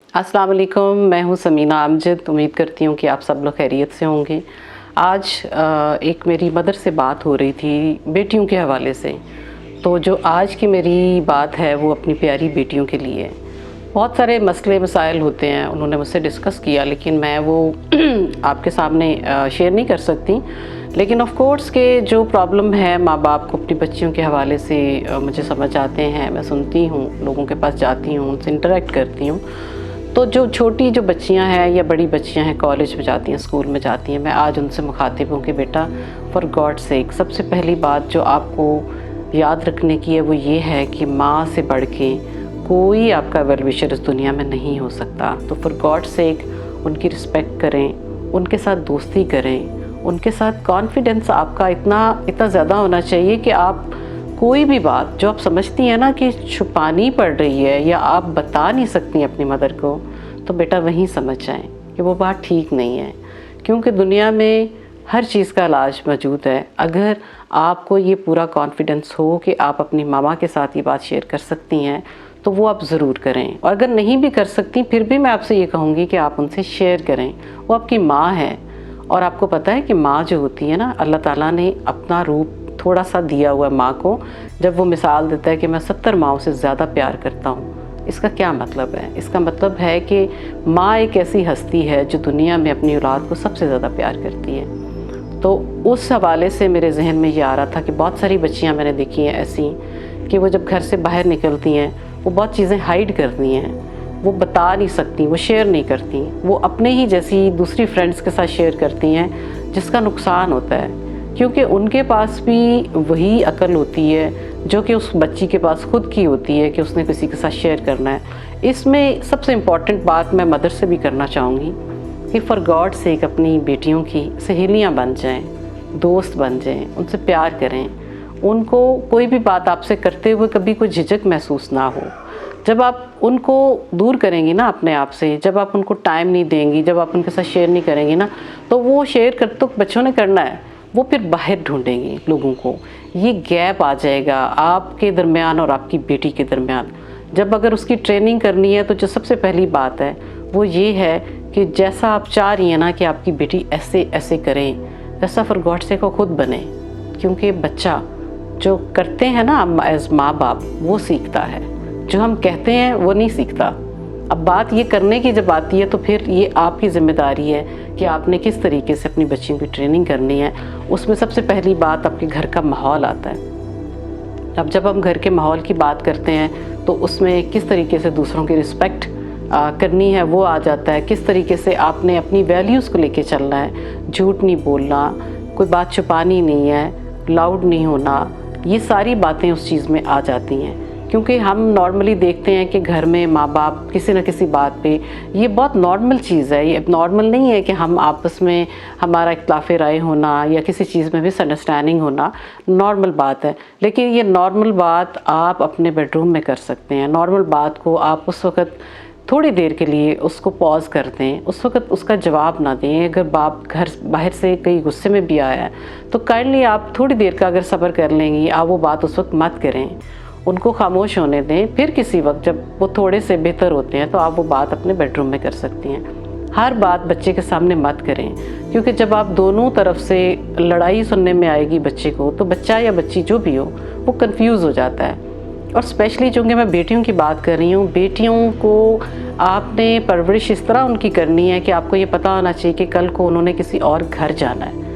अस्सलाम वालेकुम, मैं हूँ समीना अमजद। उम्मीद करती हूँ कि आप सब लोग खैरियत से होंगे। आज एक मेरी मदर से बात हो रही थी बेटियों के हवाले से। तो जो आज की मेरी बात है वो अपनी प्यारी बेटियों के लिए है। बहुत सारे मसले मसाइल होते हैं, उन्होंने मुझसे डिस्कस किया, लेकिन मैं वो आपके सामने शेयर नहीं कर सकती। लेकिन ऑफ़ कोर्स के जो प्रॉब्लम है माँ बाप को अपनी बच्चियों के हवाले से मुझे समझ आते हैं। मैं सुनती हूँ, लोगों के पास जाती हूँ, उनसे इंटरेक्ट करती हूँ। तो जो छोटी जो बच्चियां हैं या बड़ी बच्चियां हैं, कॉलेज में जाती हैं, स्कूल में जाती हैं, मैं आज उनसे मुखातिब हूँ कि बेटा, फॉर गॉड सेक, सबसे पहली बात जो आपको याद रखने की है वो ये है कि माँ से बढ़ के कोई आपका वेल विशर इस दुनिया में नहीं हो सकता। तो फॉर गॉड सेक उनकी रिस्पेक्ट करें, उनके साथ दोस्ती करें, उनके साथ कॉन्फिडेंस आपका इतना ज़्यादा होना चाहिए कि आप कोई भी बात जो आप समझती हैं ना कि छुपानी पड़ रही है या आप बता नहीं सकती अपनी मदर को, तो बेटा वहीं समझ जाएं कि वो बात ठीक नहीं है। क्योंकि दुनिया में हर चीज़ का इलाज मौजूद है। अगर आपको ये पूरा कॉन्फिडेंस हो कि आप अपनी मामा के साथ ये बात शेयर कर सकती हैं तो वो आप ज़रूर करें। और अगर नहीं भी कर सकती फिर भी मैं आपसे ये कहूँगी कि आप उनसे शेयर करें। वो आपकी माँ है। और आपको पता है कि माँ जो होती है ना, अल्लाह ताला ने अपना रूप थोड़ा सा दिया हुआ है माँ को। जब वो मिसाल देता है कि मैं 70 माँओं से ज़्यादा प्यार करता हूँ, इसका क्या मतलब है? इसका मतलब है कि माँ एक ऐसी हस्ती है जो दुनिया में अपनी औलाद को सबसे ज़्यादा प्यार करती है। तो उस हवाले से मेरे जहन में ये आ रहा था कि बहुत सारी बच्चियाँ मैंने देखी हैं ऐसी कि वो जब घर से बाहर निकलती हैं वो बहुत चीज़ें हाइड करती हैं, वो बता नहीं सकती, वो शेयर नहीं करती, वो अपने ही जैसी दूसरी फ्रेंड्स के साथ शेयर करती हैं, जिसका नुकसान होता है। क्योंकि उनके पास भी वही अकल होती है जो कि उस बच्ची के पास खुद की होती है कि उसने किसी के साथ शेयर करना है। इसमें सबसे इम्पॉर्टेंट बात मैं मदर से भी करना चाहूँगी कि फॉर गॉड सेक अपनी बेटियों की सहेलियाँ बन जाएं, दोस्त बन जाएं, उनसे प्यार करें। उनको कोई भी बात आपसे करते हुए कभी कोई झिझक महसूस ना हो। जब आप उनको दूर करेंगी ना अपने आप से, जब आप उनको टाइम नहीं देंगी, जब आप उनके साथ शेयर नहीं करेंगी ना, तो वो शेयर कर तो बच्चों ने करना है, वो फिर बाहर ढूंढेंगे लोगों को। ये गैप आ जाएगा आपके दरमियान और आपकी बेटी के दरमियान। जब अगर उसकी ट्रेनिंग करनी है तो जो सबसे पहली बात है वो ये है कि जैसा आप चाह रही हैं ना कि आपकी बेटी ऐसे ऐसे करें, वैसा फॉर गॉड से को खुद बने। क्योंकि बच्चा जो करते हैं ना एज माँ बाप वो सीखता है, जो हम कहते हैं वो नहीं सीखता। अब बात ये करने की जब आती है तो फिर ये आपकी ज़िम्मेदारी है कि आपने किस तरीके से अपनी बच्चियों की ट्रेनिंग करनी है। उसमें सबसे पहली बात आपके घर का माहौल आता है। अब जब हम घर के माहौल की बात करते हैं तो उसमें किस तरीके से दूसरों की रिस्पेक्ट करनी है वो आ जाता है। किस तरीके से आपने अपनी वैल्यूज़ को लेके चलना है, झूठ नहीं बोलना, कोई बात छुपानी नहीं है, लाउड नहीं होना, ये सारी बातें उस चीज़ में आ जाती हैं। क्योंकि हम नॉर्मली देखते हैं कि घर में माँ बाप किसी न किसी बात पे, ये बहुत नॉर्मल चीज़ है। ये नॉर्मल नहीं है कि हम आपस में हमारा इख्तिलाफ़ राय होना या किसी चीज़ में मिसअंडरस्टैंडिंग होना नॉर्मल बात है। लेकिन ये नॉर्मल बात आप अपने बेडरूम में कर सकते हैं। नॉर्मल बात को आप उस वक़्त थोड़ी देर के लिए उसको पॉज कर दें, उस वक़्त उसका जवाब ना दें। अगर बाप घर बाहर से कहीं गुस्से में भी आया है तो काइंडली आप थोड़ी देर का अगर सब्र कर लेंगी, आप वो बात उस वक्त मत करें, उनको खामोश होने दें। फिर किसी वक्त जब वो थोड़े से बेहतर होते हैं तो आप वो बात अपने बेडरूम में कर सकती हैं। हर बात बच्चे के सामने मत करें, क्योंकि जब आप दोनों तरफ से लड़ाई सुनने में आएगी बच्चे को, तो बच्चा या बच्ची जो भी हो वो कंफ्यूज हो जाता है। और स्पेशली चूँकि मैं बेटियों की बात कर रही हूँ, बेटियों को आपने परवरिश इस तरह उनकी करनी है कि आपको ये पता होना चाहिए कि कल को उन्होंने किसी और घर जाना है।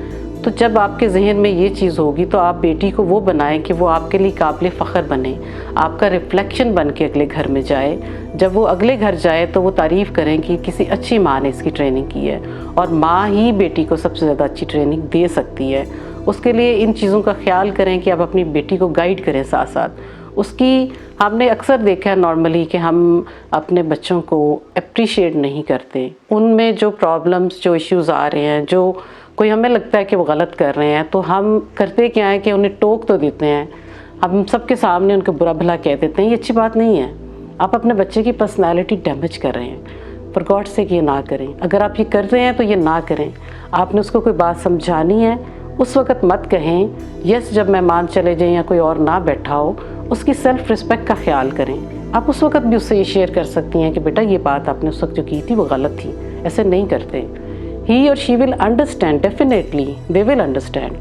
तो जब आपके जहन में ये चीज़ होगी तो आप बेटी को वो बनाएं कि वो आपके लिए काबिल फ़ख्र बने, आपका रिफ्लेक्शन बन के अगले घर में जाए। जब वो अगले घर जाए तो वो तारीफ़ करें कि किसी अच्छी माँ ने इसकी ट्रेनिंग की है। और माँ ही बेटी को सबसे ज़्यादा अच्छी ट्रेनिंग दे सकती है। उसके लिए इन चीज़ों का ख्याल करें कि आप अपनी बेटी को गाइड करें साथ साथ उसकी। हमने अक्सर देखा है नॉर्मली कि हम अपने बच्चों को अप्रिशिएट नहीं करते। उनमें जो प्रॉब्लम्स, जो इश्यूज़ आ रहे हैं, जो कोई हमें लगता है कि वो गलत कर रहे हैं, तो हम करते क्या है कि उन्हें टोक तो देते हैं, हम सबके सामने उनको बुरा भला कह देते हैं। ये अच्छी बात नहीं है। आप अपने बच्चे की पर्सनैलिटी डैमेज कर रहे हैं। फॉर गॉड से ये ना करें। अगर आप ये कर रहे हैं तो ये ना करें। आपने उसको कोई बात समझानी है, उस वक़्त मत कहें यस जब मेहमान चले जाएं या कोई और ना बैठा हो। उसकी सेल्फ़ रिस्पेक्ट का ख्याल करें आप उस वक्त भी उससे ये शेयर कर सकती हैं कि बेटा ये बात आपने उस वक्त जो की थी वो गलत थी, ऐसे नहीं करते। ही और she will understand, definitely they will understand.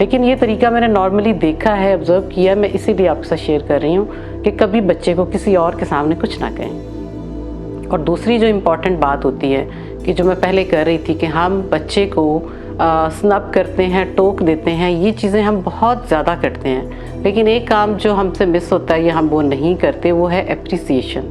लेकिन ये तरीका मैंने नॉर्मली देखा है, ऑब्जर्व किया, मैं इसीलिए आपके साथ शेयर कर रही हूँ कि कभी बच्चे को किसी और के सामने कुछ ना कहें। और दूसरी जो इम्पॉर्टेंट बात होती है कि जो मैं पहले कर रही थी कि हम बच्चे को स्नब करते हैं, टोक देते हैं, ये चीज़ें हम बहुत ज़्यादा करते हैं। लेकिन एक काम जो हमसे मिस होता है या हम वो नहीं करते, वो है एप्रिसिएशन।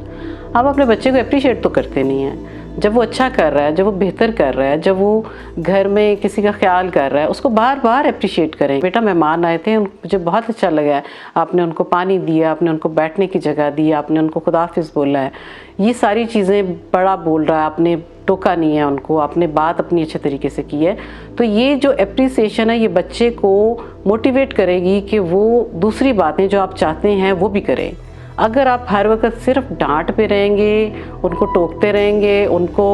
हम अपने बच्चे को अप्रिशिएट तो करते नहीं हैं। जब वो अच्छा कर रहा है, जब वो बेहतर कर रहा है, जब वो घर में किसी का ख्याल कर रहा है, उसको बार बार अप्रिशिएट करें। बेटा मेहमान आए थे, मुझे बहुत अच्छा लगा है, आपने उनको पानी दिया, आपने उनको बैठने की जगह दी, आपने उनको खुदाफिज बोला है, ये सारी चीज़ें बड़ा बोल रहा है, आपने टोका नहीं है उनको, आपने बात अपनी अच्छे तरीके से की है। तो ये जो एप्रिसिएशन है, ये बच्चे को मोटिवेट करेगी कि वो दूसरी बातें जो आप चाहते हैं वो भी करें। अगर आप हर वक्त सिर्फ डांट पे रहेंगे, उनको टोकते रहेंगे, उनको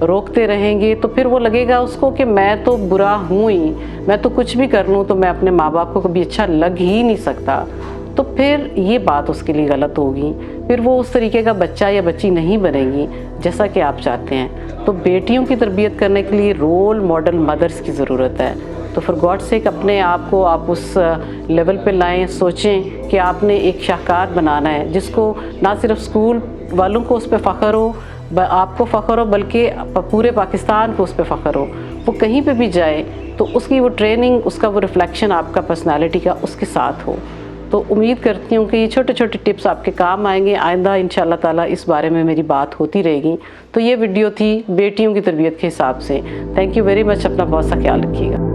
रोकते रहेंगे, तो फिर वो लगेगा उसको कि मैं तो बुरा हूँ ही, मैं तो कुछ भी कर लूँ तो मैं अपने माँ बाप को कभी अच्छा लग ही नहीं सकता। तो फिर ये बात उसके लिए गलत होगी, फिर वो उस तरीके का बच्चा या बच्ची नहीं बनेगी जैसा कि आप चाहते हैं। तो बेटियों की तरबियत करने के लिए रोल मॉडल मदर्स की ज़रूरत है। तो फॉर गॉड सेक अपने आप को आप उस लेवल पे लाएं, सोचें कि आपने एक शाहकार बनाना है जिसको ना सिर्फ स्कूल वालों को उस पर फ़ख्र हो, आपको फ़ख्र हो, बल्कि पूरे पाकिस्तान को उस पर फ़ख्र हो। वो कहीं पे भी जाए तो उसकी वो ट्रेनिंग, उसका वो रिफ्लेक्शन आपका पर्सनालिटी का उसके साथ हो। तो उम्मीद करती हूँ कि ये छोटे छोटे टिप्स आपके काम आएंगे। आइंदा इंशाल्लाह ताला इस बारे में मेरी बात होती रहेगी। तो ये वीडियो थी बेटियों की तरबियत के हिसाब से। Thank you very much. अपना बहुत सा ख्याल रखिएगा।